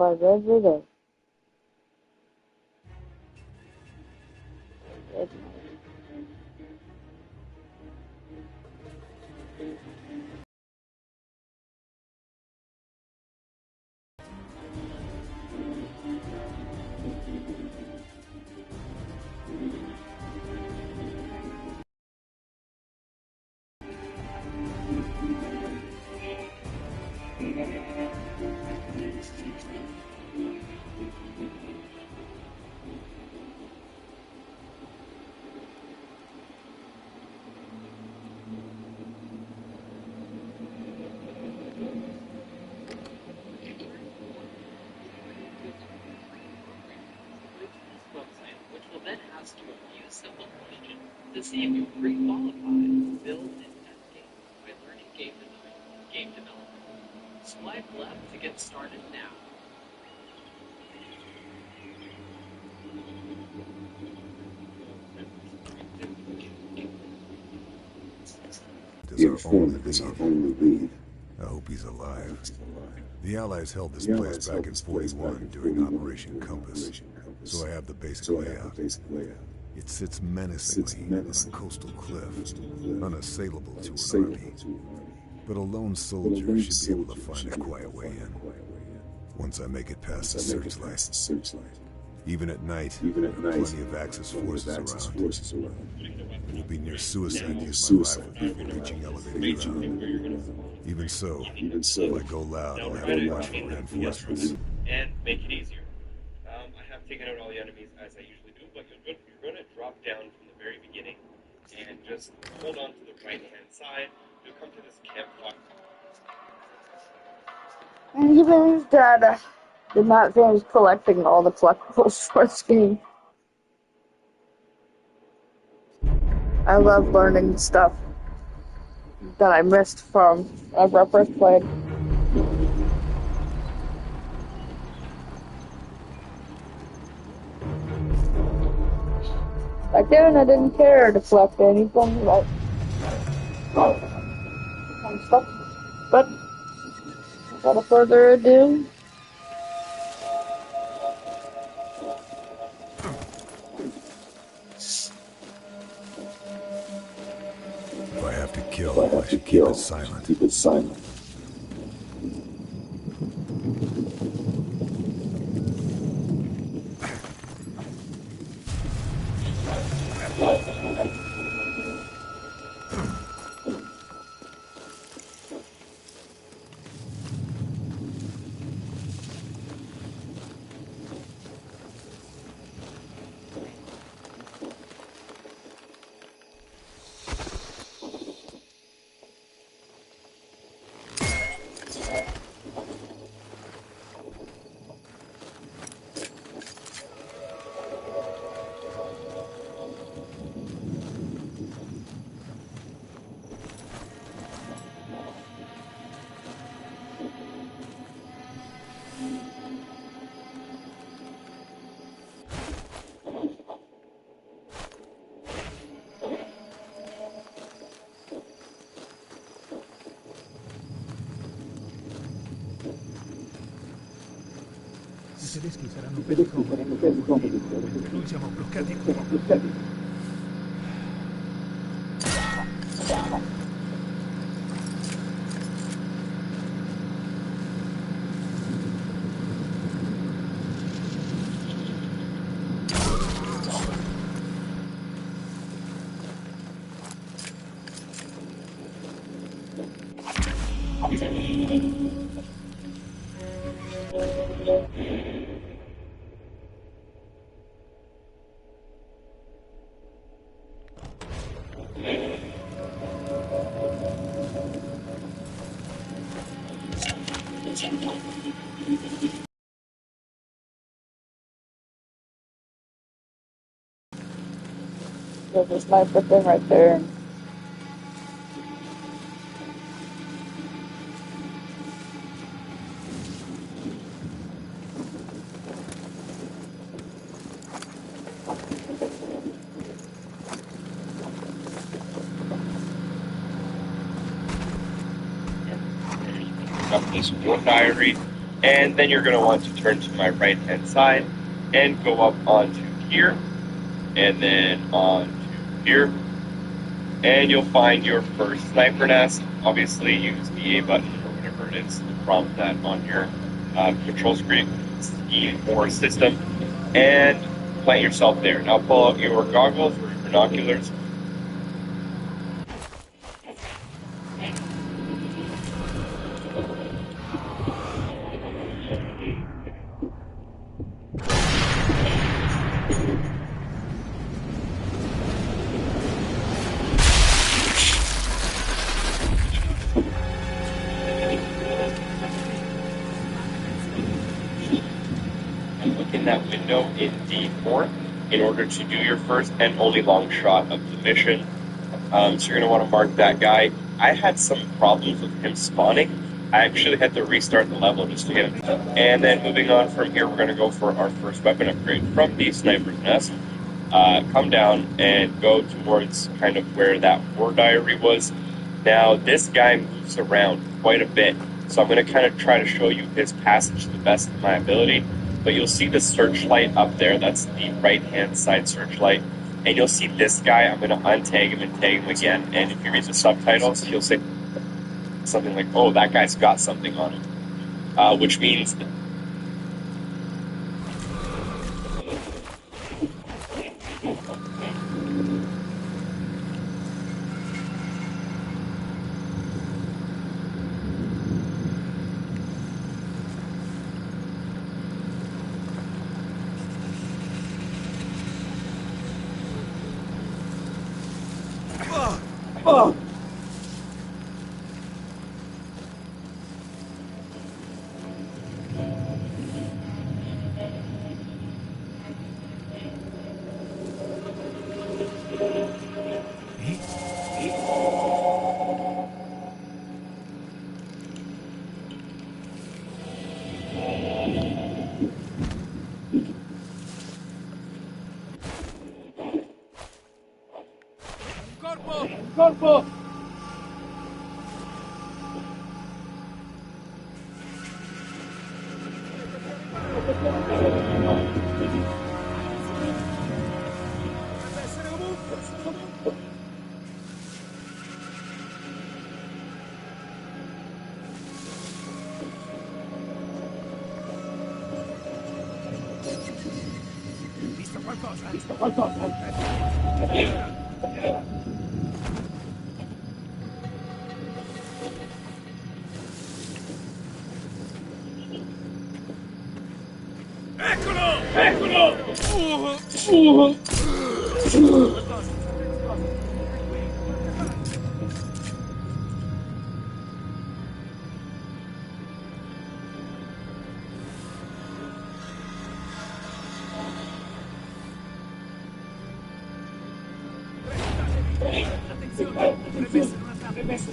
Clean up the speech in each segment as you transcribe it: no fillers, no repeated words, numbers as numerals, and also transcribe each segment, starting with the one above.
But every day. Which will then ask you a few simple questions to see if you pre-qualify to build and test games by learning game design and game development. Swipe left to get started now. Is our only lead. I hope he's alive. The Allies held this place back in 41 during Operation Compass, so I have the basic layout. It sits menacingly on a coastal cliff, unassailable to an army. But a lone soldier should be able to find a quiet way in, once I make it past the searchlight. Even at night, there are plenty of Axis forces around. It will be near suicide to use my rifle before reaching elevated ground. Even so, if I go loud, I'll have to watch for reinforcements. And make it easier. I have taken out all the enemies as I usually do, but you're going to drop down from the very beginning and just hold on to the right-hand side. You'll come to this campfire. And he believes that did not finish collecting all the collectibles for this game. I love learning stuff that I missed from whenever I first played. Back then, I didn't care to collect anything like stuff, but without further ado, If I have to kill, I should keep it silent. I tedeschi saranno ben comodi. Noi siamo bloccati qui. there's a sniper thing right there. Up this war diary. And then you're going to want to turn to my right hand side and go up onto here, and then onto here. And you'll find your first sniper nest. Obviously use the A button or whatever it is to prompt that on your control screen or system, and plant yourself there. Now pull out your goggles or your binoculars. Look in that window in D4 in order to do your first and only long shot of the mission. So you're going to want to mark that guy. I had some problems with him spawning. I actually had to restart the level just to get him. And then moving on from here, we're going to go for our first weapon upgrade from the sniper's nest. Come down and go towards kind of where that war diary was. Now, this guy moves around quite a bit, so I'm going to kind of try to show you his passage to the best of my ability. But you'll see the searchlight up there. That's the right-hand side searchlight. And you'll see this guy. I'm going to untag him and tag him again. And if you read the subtitles, he'll say something like, oh, that guy's got something on him. Which means... Oh! Corpo! Visto qualcosa? Visto qualcosa? Eccolo! Eccolo! Attenzione, potrebbe essere una trappola.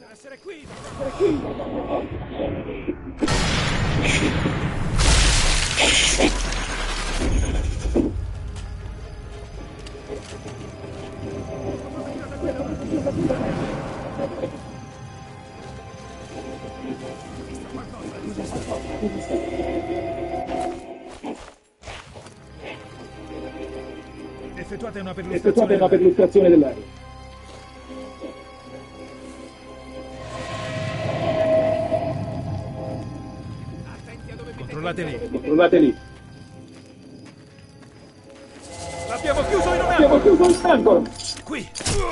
Deve essere qui! Visto qualcosa? Effettuate una perlustrazione Effettuate una perlustrazione dell'area. Controllate lì. Controllate lì. L'abbiamo chiuso in un Abbiamo angolo. chiuso il angolo. Qui.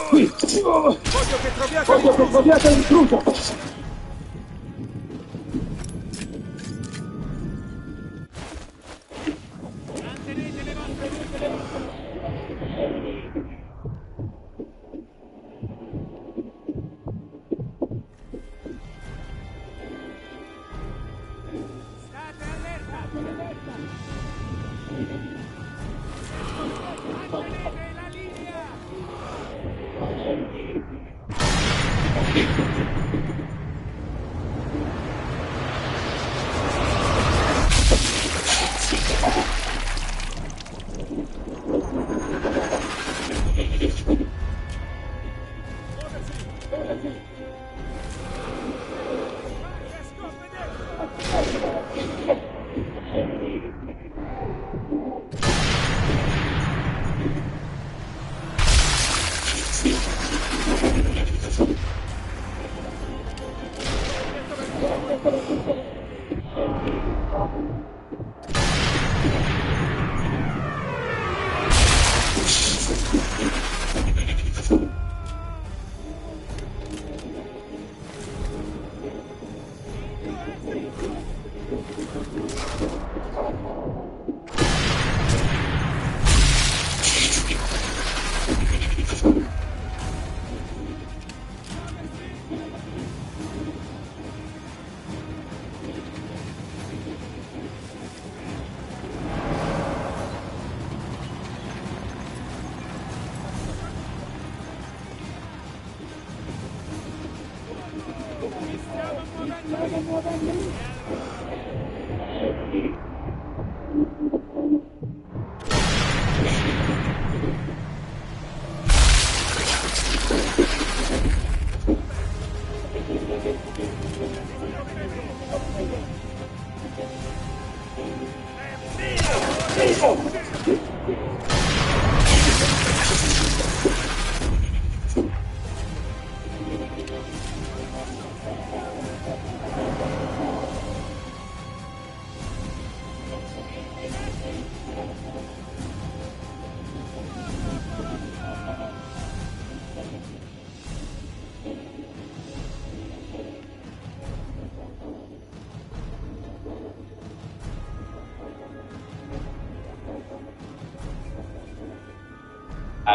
Qui. Voglio che troviate Voglio che troviate l'intruso.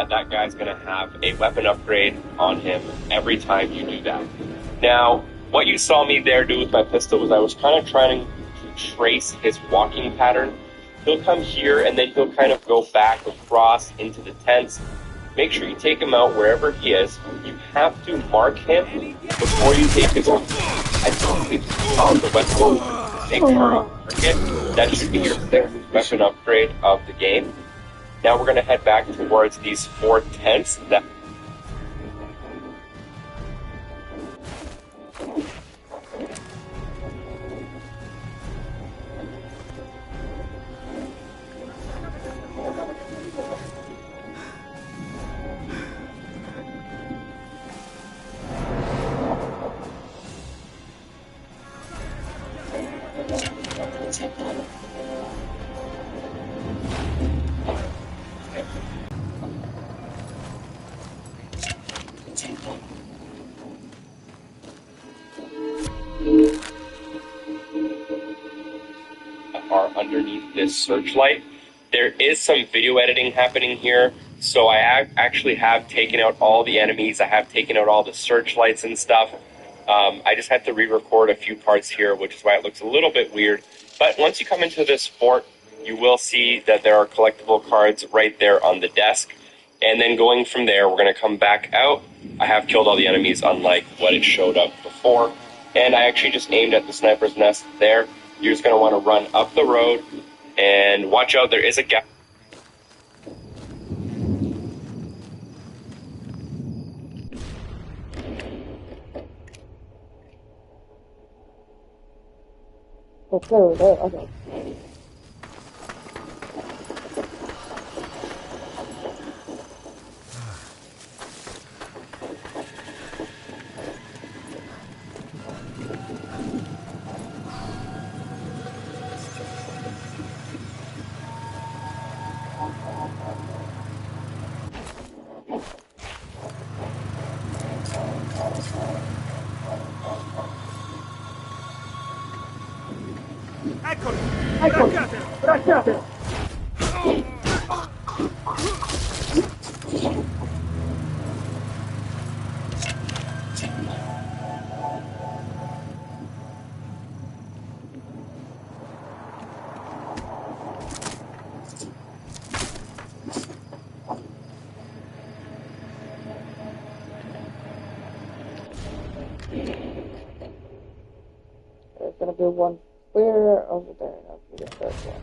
That guy's going to have a weapon upgrade on him every time you do that. Now, what you saw me there do with my pistol was I was kind of trying to trace his walking pattern. He'll come here and then he'll kind of go back across into the tents. Make sure you take him out wherever he is. You have to mark him before you take his weapon. I don't think on the weapon. Take target. That should be your sixth weapon upgrade of the game. Now we're going to head back towards these 4 tents that are underneath this searchlight. There is some video editing happening here, so I actually have taken out all the enemies. I have taken out all the searchlights and stuff. I just had to re-record a few parts here, which is why it looks a little bit weird. But once you come into this fort, you will see that there are collectible cards right there on the desk. And then going from there, we're going to come back out. I have killed all the enemies, unlike what it showed up before. And I actually just aimed at the sniper's nest there. You're just going to want to run up the road and watch out. There is a gap. It's over there. Okay. Eccoli! Braccatelo! Braccate! There's gonna be one spear over there, and I'll be the first one.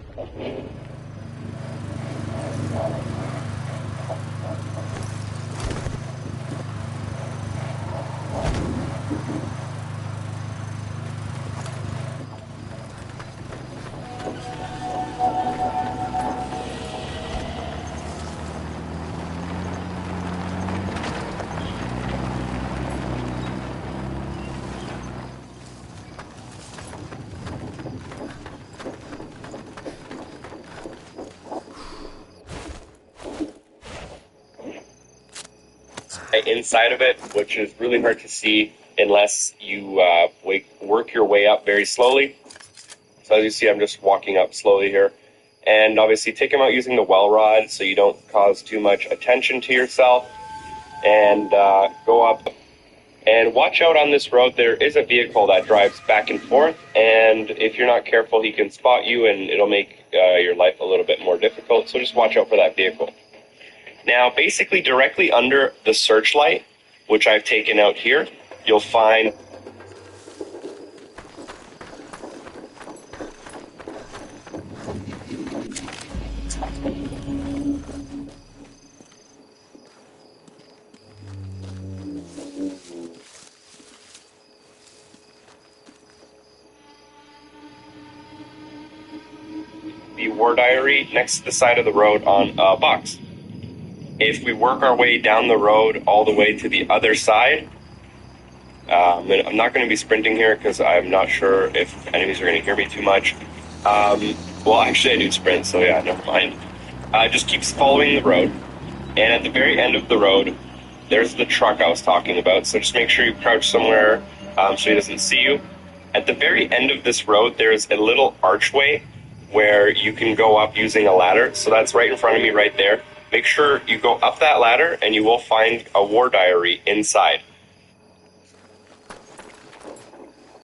Inside of it, which is really hard to see unless you work your way up very slowly. So as you see, I'm just walking up slowly here. And obviously take them out using the well rod so you don't cause too much attention to yourself. And go up. And watch out on this road, there is a vehicle that drives back and forth. And if you're not careful, he can spot you and it'll make your life a little bit more difficult. So just watch out for that vehicle. Now, basically directly under the searchlight, which I've taken out here, you'll find the war diary next to the side of the road on a box. If we work our way down the road all the way to the other side, and I'm not going to be sprinting here because I'm not sure if enemies are going to hear me too much. Well, actually I do sprint, so yeah, never mind. Just keeps following the road, and at the very end of the road, there's the truck I was talking about, so just make sure you crouch somewhere so he doesn't see you. At the very end of this road, there's a little archway where you can go up using a ladder, so that's right in front of me right there. Make sure you go up that ladder and you will find a war diary inside.